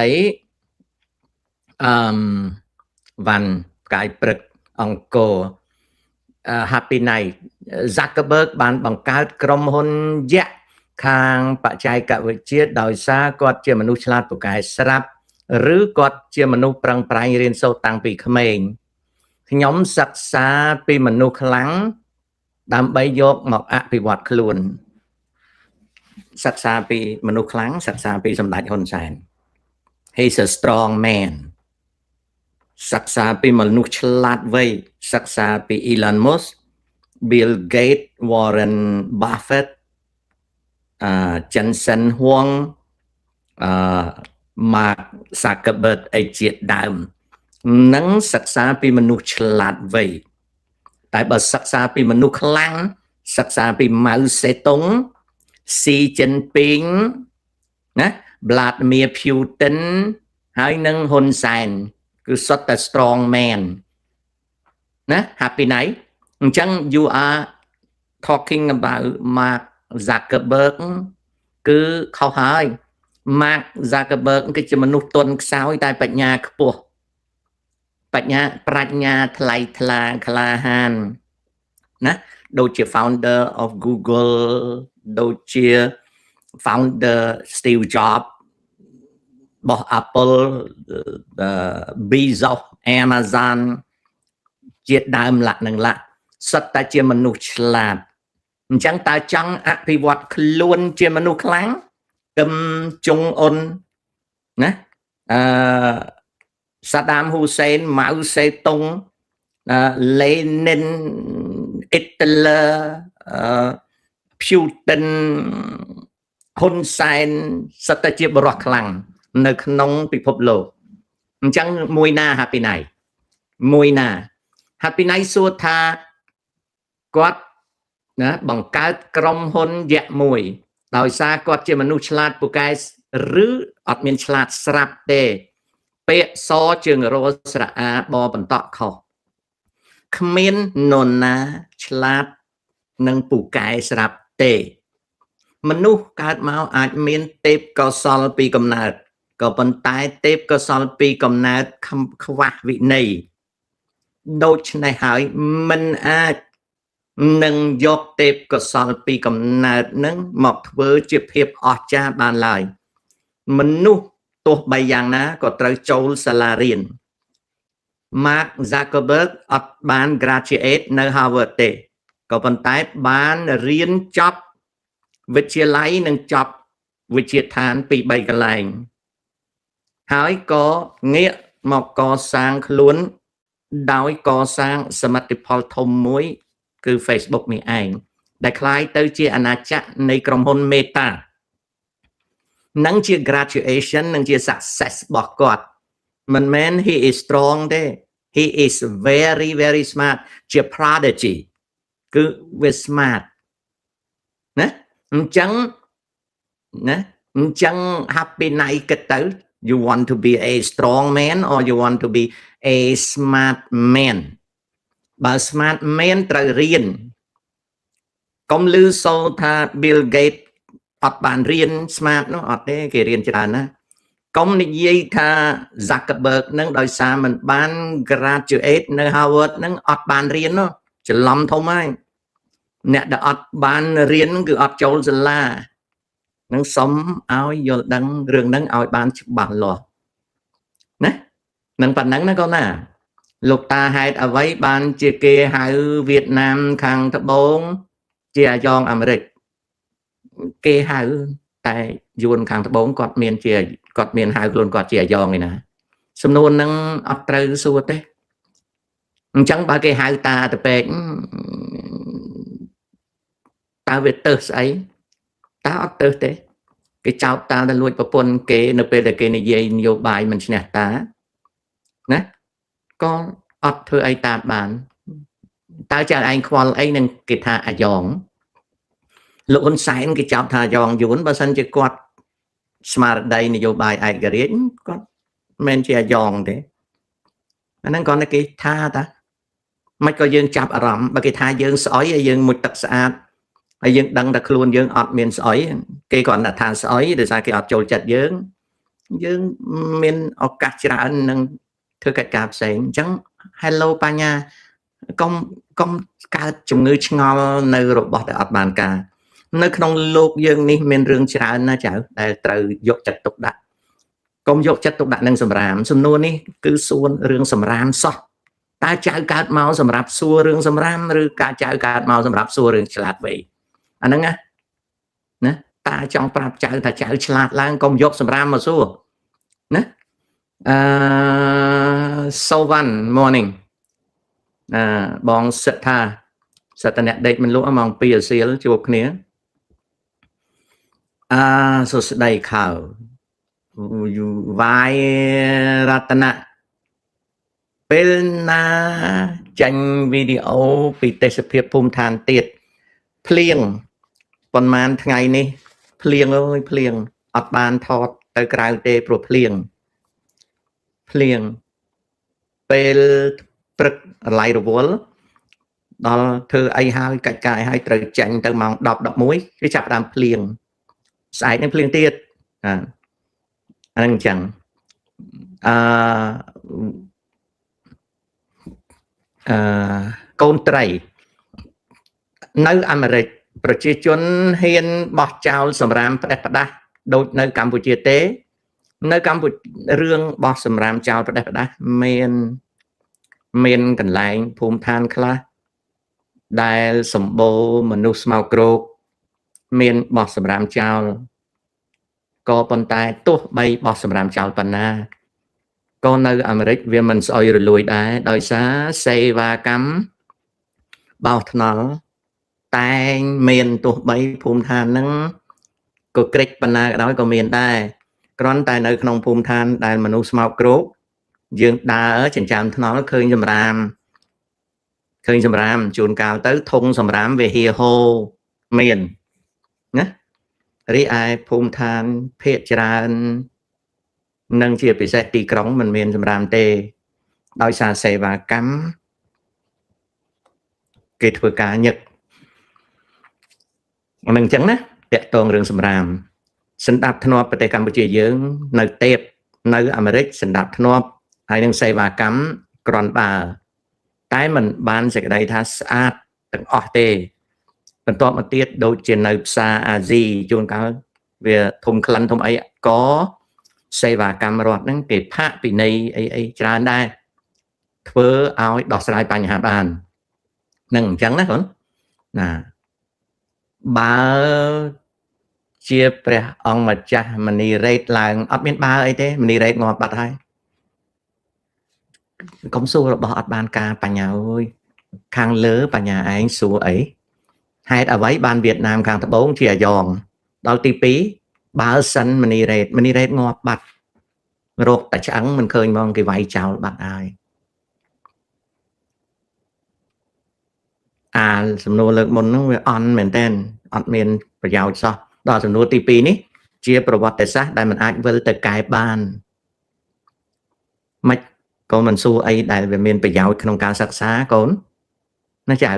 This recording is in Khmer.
ấy văn cái bựcអង្គរ Happy Night Zuckerberg បានបង្កើតក្រុមហ៊ុនយក្សខាងបច្ចេកវិទ្យាដោយសារគាត់ជាមនុស្សឆ្លាតពូកែស្រាប់ឬគាត់ជាមនុស្សប្រឹងប្រែងរៀនសូត្រតាំងពីក្មេងខ្ញុំសិក្សាពីមនុស្សខ្លាំងដើម្បីយកមកអភិវឌ្ឍខ្លួនសិក្សាពីមនុស្សខ្លាំងសិក្សាពីសម្ដេចហ៊ុនសែន He's a strong man សិក្សាពីមនុស្សឆ្លាតវៃសិក្សាពី Elon Musk Bill Gates Warren Buffett Jensen Huang Mark Zuckerberg អីជាដើមនឹងសិក្សាពីមនុស្សឆ្លាតវៃតែបើសិក្សាពីមនុស្សខ្លាំងសិក្សាពី Mao Zedong Xi Jinping ណា Vladimir Putin ហើយនឹងហ៊ុនសែនគឺសុទ្ធតែ strong man ណា Happy Night អញ្ចឹង you are talking about Mark Zuckerberg គឺខុសហើយ Mark Zuckerberg គឺជាមនុស្សទន់ខ្សោយតែបញ្ញាខ្ពស់ប្រាជ្ញាថ្លៃថ្លាក្លាហានណាដូចជា founder of Google ដូចជា founder Steve Jobs របស់ Apple Bezos Amazon ជាដើមលក្ខនឹងលក្ខសិតតែជាមនុស្សឆ្លាតអញ្ចឹងតើចង់អភិវឌ្ឍខ្លួនជាមនុស្សខ្លាំងគឹមចុងអ៊ុនណាSaddam Hussein Mao Zedong Lenin Hitler Putin ហ៊ុនសែនសិតតែជាបរិះខ្លាំងនៅក្នុងពិភពលោកអញ្ចឹងមួយណា Happy Night មួយណា Happy Night សួរថាគាត់ណាបង្កើតក្រុមហ៊ុនយក្សមួយដោយសារគាត់ជាមនុស្សឆ្លាតពូកែឬអត់មានឆ្លាតស្រាប់ទេពាក្យសជើងរោស្រអាបបន្តខុសគ្មាននរណាឆ្លាតនឹងពូកែស្រាប់ទេមនុស្សកើតមកអាចមានទេពកោសល្យពីកំណើតក៏ប៉ុន្តែទេពកោសល្យពីកំណើតខ្វះវិន័យដូច្នេះហើយមិនអាចនឹងយកទេពកោសល្យពីកំណើតនឹងមកធ្វើជាភាពអស្ចារ្យបានឡើយមនុស្សទោះបីយ៉ាងណាក៏ត្រូវចូលសាលារៀន Mark Zuckerberg អត់បាន graduate នៅ Harvard ទេក៏ប៉ុន្តែបានរៀនចប់វិទ្យាល័យនិងចប់វិទ្យាឋានពី3កន្លែងហើយក៏ងាកមកកសាងខ្លួនដោយកសាងសមិទ្ធផលធំមួយគឺ Facebook នេះឯងដែលคล้ายទៅជាអាណាចក្រនៃក្រុមហ៊ុន Meta នឹងជា graduation នឹងជា success របស់គាត់មិនមែន he is strong ទេ he is very very smart ជា prodigy គឺវា smart ណាអញ្ចឹង Happy Night គិតទៅ you want to be a strong man or you want to be a smart man បើ smart man ត្រូវរៀនកុំឮសូរថា Bill Gates អត់បានរៀន smart នោះអត់ទេគេរៀនច្រើនណាស់កុំនិយាយថា Zuckerberg នឹងដោយសារមិនបាន graduate នៅ Harvard នឹងអត់បានរៀននោះច្រឡំធំហើយអ្នកដែលអត់បានរៀនគឺអត់ចូលសាលានឹងសុំឲ្យយល់ដឹងរឿងហ្នឹងឲ្យបានច្បាស់លាស់ណានឹងប៉ុណ្ណឹងណាកូនណាលោកតាហេតុអ្វីបានជាគេហៅវៀតណាមខាងត្បូងជាអាយ៉ងអាមេរិកគេហៅតែយួនខាងត្បូងគាត់មានហៅខ្លួនគាត់ជាអាយ៉ងឯណាសំណួរហ្នឹងអត់ត្រូវសួរទេអញ្ចឹងបើគេហៅតាទៅពេកតើវាទៅស្អីតើអត់ទៅទេគេចោទតាទៅលួចប្រពន្ធគេនៅពេលដែលគេនិយាយនយោបាយមិនឈ្នះតាណាក៏អត់ធ្វើអីតាមបានតើចាឯងខ្វល់អីនឹងគេថាអាយ៉ងលោកហ៊ុនសែនគេចោទថាអាយ៉ងយួនបើសិនជាគាត់ស្មារតីនយោបាយឯករាជ្យគាត់មិនមែនជាអាយ៉ងទេអាហ្នឹងគាត់គេថាតាមិនក៏យើងចាប់អារម្មណ៍បើគេថាយើងស្អុយហើយយើងមុជទឹកស្អាតហើយយើងដឹងថាខ្លួនយើងអត់មានស្អុយគេគាត់ថាស្អុយដោយសារគេអត់ចូលចិត្តយើង យើងមានឱកាសច្រើននឹងធ្វើកិច្ចការផ្សេងអញ្ចឹង hello បញ្ញាកុំកើតជំងឺឆ្ងល់នៅរបស់ដែលអត់បានការនៅក្នុងលោកយើងនេះមានរឿងច្រើនណាស់ចៅដែលត្រូវយកចិត្តទុកដាក់កុំយកចិត្តទុកដាក់នឹងសម្រាមសំណួរនេះគឺសួររឿងសម្រាមសោះតើចៅកើតមកសម្រាប់សួររឿងសម្រាមឬកាចៅកើតមកសម្រាប់សួររឿងឆ្លាតវៃអាហ្នឹងណាតើចង់ប្រាប់ចៅថាចៅឆ្លាតឡើងកុំយកសម្រាមមកសួរណាso one morning បងសិតថាសិតអ្នកដេកមិនលក់ម៉ោង2រសៀលជួបគ្នាសួស្ដីខៅវាយរតនៈពេលណាចាញ់វីដេអូពីទេសភាពភូមិឋានទៀតភ្លៀងប៉ុន្មានថ្ងៃនេះភ្លៀងអើយភ្លៀងអត់បានថតទៅក្រៅទេព្រោះភ្លៀងពេលព្រឹកឡៃរវល់ដល់ធ្វើអីហើយកិច្ចការអីហើយត្រូវចាញ់ទៅម៉ោង10 11វាចាប់ផ្ដើមភ្លៀងស្អែកនឹងភ្លៀងទៀតអាហ្នឹងអញ្ចឹងកូនត្រីនៅអាមេរិកប្រជាជនហ៊ានបោះចោលសម្រាមផ្ដេសផ្ដាស់ដូចនៅកម្ពុជាទេនៅកម្ពុជារឿងបោះសម្រាមចោលផ្ដេសផ្ដាស់មានកន្លែងភូមិឋានខ្លះដែលសម្បូរមនុស្សស្មោកគ្រោកមានបោះសម្រាមចោលក៏ប៉ុន្តែទោះបីបោះសម្រាមចោលប៉ុណ្ណាក៏នៅអាមេរិកវាមិនស្អុយរលួយដែរដោយសារសេវាកម្មបោសថ្នល់តែងមានទោះបីភូមិឋានហ្នឹងក៏ក្រិចប៉ុណ្ណាក៏ដោយក៏មានដែរគ្រាន់តែនៅក្នុងភូមិឋានដែលមនុស្សស្មោកគ្រោកយើងដើរចិញ្ចើមថ្នល់ឃើញសម្រាមជួនកាលទៅធុងសម្រាមវាហៀហូមានណារីឯភូមិឋានភាគច្រើននឹងជាពិសេសទីក្រុងមិនមានសម្រាមទេដោយសារសេវាកម្មគេធ្វើការញឹកមិនអញ្ចឹងណាតាក់ទងរឿងសម្រាមសណ្ដាប់ធ្នាប់ប្រទេសកម្ពុជាយើងនៅទេពនៅអាមេរិកសណ្ដាប់ធ្នាប់ហើយនឹងសេវាកម្មក្រាន់បើតែมันបានសេចក្តីថាស្អាតទាំងអស់ទេបន្ទាប់មកទៀតដូចជានៅផ្សារអាស៊ីជួនកាលវាធំក្លិនធំអីក៏សេវាកម្មរដ្ឋហ្នឹងគេផាកពិន័យអីច្រើនដែរធ្វើឲ្យដោះស្រាយបញ្ហាបាននឹងអញ្ចឹងណាបងណាបើជាព្រះអង្គម្ចាស់មនីរ៉េតឡើងអត់មានបើអីទេមនីរ៉េតងាប់បាត់ហើយកុំសួររបស់អត់បានការបញ្ញាអើយខាងលើបញ្ញាឯងសួរអីហេតុអ្វីបានវៀតណាមខាងត្បូងជាអាយ៉ងដល់ទី2បើសិនមនីរ៉េតងាប់បាត់រកតែឆ្អឹងមិនឃើញហ្មងគេវាយចោលបាត់ហើយសំណួរលើកមុនហ្នឹងវាអន់មែនតើអត់មានប្រយោជន៍សោះដល់សំណួរទី2នេះជាប្រវត្តិសាស្ត្រដែលមិនអាចវិលទៅកែបានមិនក៏មិនសួរអីដែលវាមានប្រយោជន៍ក្នុងការសិក្សាកូនណាចៅ